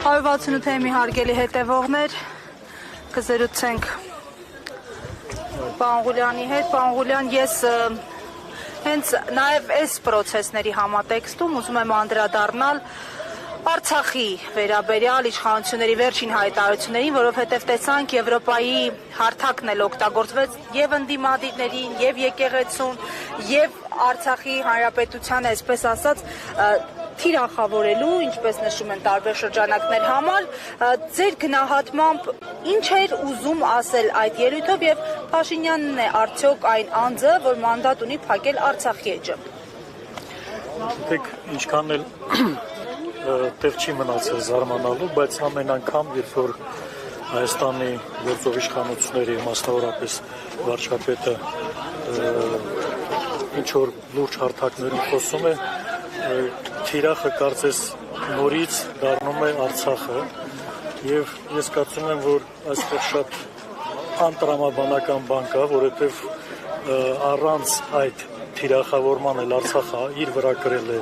168-ի հարգելի հետևողներ, կզրուցենք Պանղուլյանի հետ։ Պանղուլյան, ես հենց նաև այս պրոցեսների համատեքստում ուզում եմ անդրադառնալ Արցախի վերաբերյալ իշխանությունների վերջին հայտարարություններին, որովհետև տեսանք Եվրոպայի հարթակն էլ օգտագործվեց եւ ընդդիմադիրներին, եւ եկեղեցուն, եւ Արցախի հանրապետության, այսպես ասած, թիրախավորելու, ինչպես նշում են տարբեր շրջանակներ համար, ձեր գնահատմամբ ինչ էր ուզում ասել այդ ելույթով եւ Փաշինյանն է արդյոք այն անձը, որ մանդատ ունի փակել Արցախի էջը։ Դեք ինչքան էլ տեղ չի մնացել զարմանալու, բայց ամեն անգամ, երբ որ Հայաստանի գործող իշխանությունների, մասնավորապես վարչապետը ինչ որ լուրջ հարթակներում խոսում է, թիրախը կարծես նորից դառնում է Արցախը, եւ ես կարծում եմ, որ այստեղ շատ անտրամաբանական բան կա, որովհետեւ առանց այդ թիրախավորման էլ Արցախը իր վրա կրել է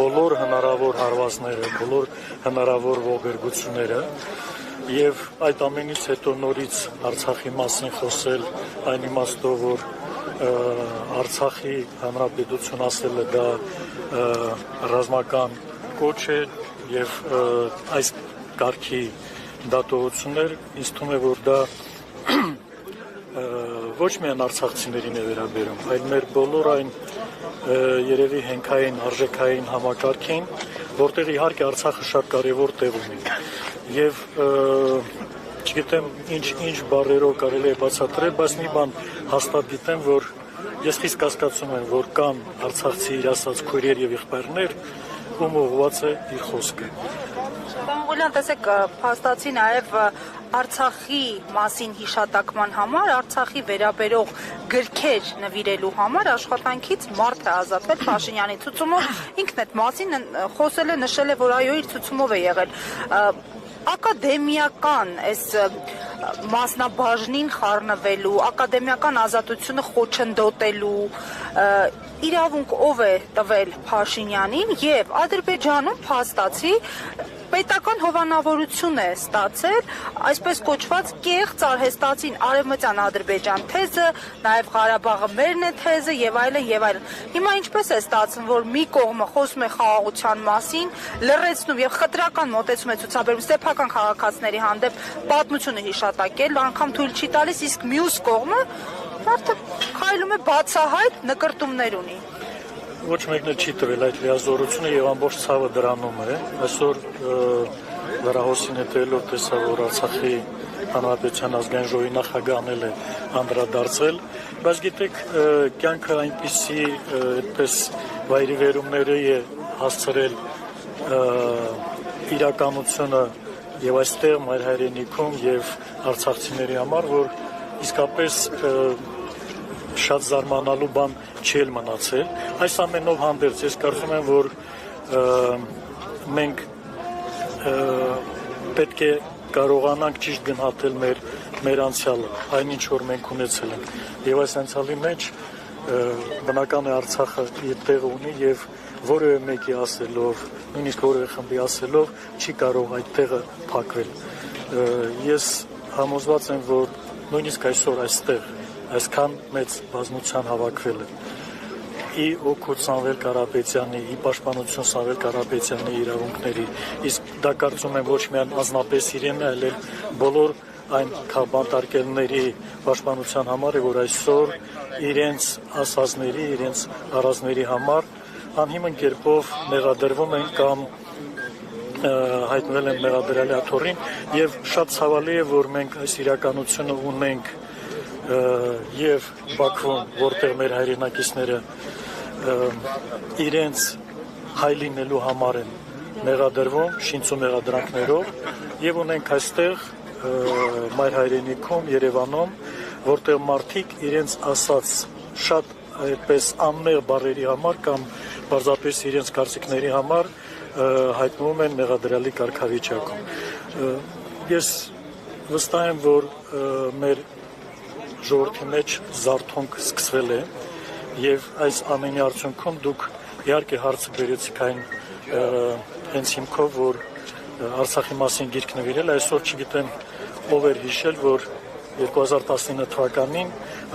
բոլոր հնարավոր հարվածները, բոլոր հնարավոր ողբերգությունները, եւ այդ ամենից հետո նորից Արցախի մասին խոսել այն իմաստով, որ Արցախի հանրապետություն ասելը դա ռազմական կոչ է եւ այս կարգի դատողություններ ինձ թվում է, որ դա ոչ միայն արցախցիներին է վերաբերում, այլ մեր բոլոր այն երևի հենքային, արժեքային համակարգին, որտեղ իհարկե Արցախը շատ կարևոր տեղ ունի։ Եվ չգիտեմ ինչ բառերով կարելի է բացատրել, բայց մի բան հաստատ գիտեմ, որ ես խիստ կասկածում եմ, որ կան արցախցի իր ասած քույրեր եւ եղբայրներ, ում ուղղված է իր խոսքը։ Պանղուլյան, տեսեք, փաստացի նաև Արցախի մասին հիշատակման համար, Արցախի վերաբերող գրքեր նվիրելու համար աշխատանքից մարդ է ազատվել Փաշինյանի ցուցումով, ինքն այդ մասին խոսել է, նշել է, որ այո, իր ցուցումով է եղել։ Ակադեմիական այս մասնաբաժնին խառնվելու, ակադեմիական ազատությունը խոչընդոտելու իրավունք ով է տվել Փաշինյանին եւ Ադրբեջանում փաստացի պետական հովանավորություն է ստացել, այսպես կոչված կեղծ արհեստացին արևմտյան Ադրբեջան թեզը, նաև Ղարաբաղը մերն է թեզը եւ այլն եւ այլն։ Հիմա ինչպես է ստացվում, որ մի կողմը խոսում է խաղաղության մասին, լռեցնում եւ խտրական մոտեցում է ցուցաբերում սեփական քաղաքացիների հանդեպ պատմությունը հիշատակել, անգամ թույլ չի տալիս, իսկ մյուս կողմը մարդը քայլում է բացահայտ նկրտումներ ունի։ Ոչ մեկն չի տվել այդ լիազորությունը եւ ամբողջ ցավը դրանում է։ Այսօր լրահոսին հետևելով տեսա, որ Արցախի հանրապետության ազգային ժողովի նախագահն է անդրադարձել, բայց գիտեք, կյանքը այնպիսի այդպես վայրիվերումների է հասցրել իրականությունը եւ այստեղ մեր հայրենիքում եւ արցախցիների համար, որ իսկապես շատ զարմանալու բան չի մնացել։ Այս ամենով հանդերձ ես կարծում եմ, որ մենք պետք է կարողանանք ճիշտ գնահատել մեր անցյալը, այնինչ որ մենք ունեցել ենք։ Եվ այս անցյալի մեջ բնական է Արցախը իր տեղը ունի եւ որևէ մեկի ասելով, նույնիսկ որևէ խմբի ասելով չի կարող այդ տեղը փակվել։ Ես համոզված եմ, որ նույնիսկ այսօր այստեղ այսքան մեծ բազմության հավաքվելը ի օգուտ Սամվել Կարապետյանի, ի պաշտպանություն Սամվել Կարապետյանի իրավունքների, իսկ դա կարծում եմ ոչ միայն անձնապես իրեն, այլ բոլոր այն քաղբանտարկելների պաշտպանության համար է, որ այսօր իրենց ասածների, իրենց առածների համար անհիմն կերպով մեղադրվում են կամ հայտնվել են մեղադրյալի աթոռին եւ շատ ցավալի է, որ մենք այս իրականությունը ունենք եւ Բաքվում, որտեղ մեր հայրենակիցները իրենց հայ լինելու համար են մեղադրվում շինծու մեղադրանքներով եւ ունենք այստեղ մեր հայրենիքում Երևանում, որտեղ մարդիկ իրենց ասած շատ այդպես անմեղ բառերի համար կամ պարզապես իրենց կարծիքների համար հայտնվում են մեղադրյալի կարգավիճակում։ Ես վստահ եմ, որ մեր ժողովրդի մեջ զարթոնք սկսվել է եւ այս ամենի արդյունքում դուք իհարկե հարցը բերեցիք այն հենց հիմքով, որ Արցախի մասին գիրք նվիրել, այսօր չգիտեմ ով էր հիշել, որ 2019 թվականին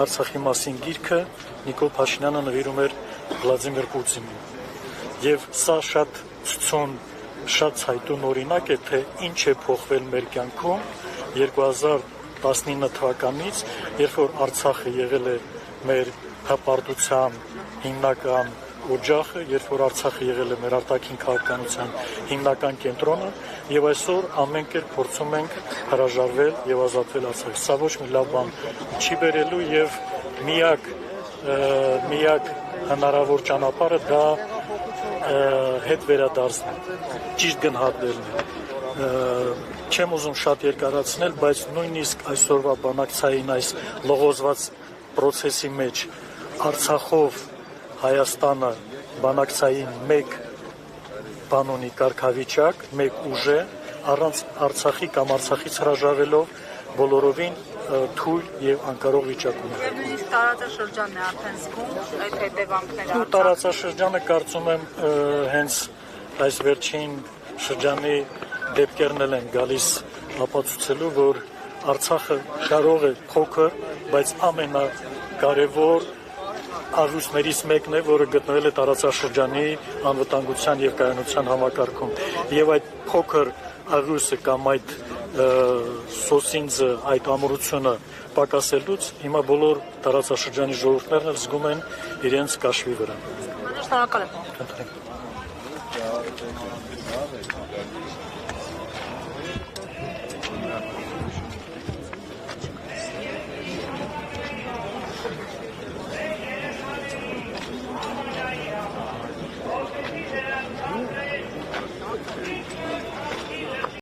Արցախի մասին գիրքը Նիկոլ Փաշինյանը նվիրում էր Վլադիմիր Պուտինին։ Եվ սա շատ ցցուն, շատ ցայտուն օրինակ է, թե ինչ է փոխվել մեր կյանքում 2019 թվականից, երբ որ Արցախը եղել է մեր հպարտության հիմնական օջախը, երբ որ Արցախը եղել է մեր արտաքին քաղաքականության հիմնական կենտրոնը, եւ այսօր ամեն կերպ փորձում ենք հրաժարվել եւ ազատվել Արցախից։ Սա ոչ մի լավ բան չի բերելու եւ միակ հնարավոր ճանապարհը դա հետ վերադարձն է, ճիշտ գնահատելն է։ Չեմ ուզում շատ երկարացնել, բայց նույնիսկ այսօրվա բանակցային այս լողոզված process-ի մեջ Արցախով Հայաստանը բանակցային մեկ բանոնի կարգավիճակ, մեկ ուժ է, առանց Արցախի կամ Արցախից հրաժարվելով բոլորովին թույլ եւ անկարող վիճակում է։ Եվ նույնիսկ տարածաշրջանն է արդեն զգում այդ հետևանքները։ Ու տարածաշրջանը կարծում եմ հենց այս վերջին շրջանի դեպքերն են գալիս ապացուցելու, որ Արցախը կարող է փոքր, բայց ամենակարևոր աղյուսներից մեկն է, որը գտնվել է տարածաշրջանի անվտանգության եւ կայունության համակարգում։ Եվ այդ փոքր աղյուսը կամ այդ սոսինձը, այդ ամրությունը պակասելուց հիմա բոլոր տարածաշրջանի ժողովուրդներն էլ զգում են իրենց կաշվի վրա։ Շնորհակալ եմ։ Խնդրեմ։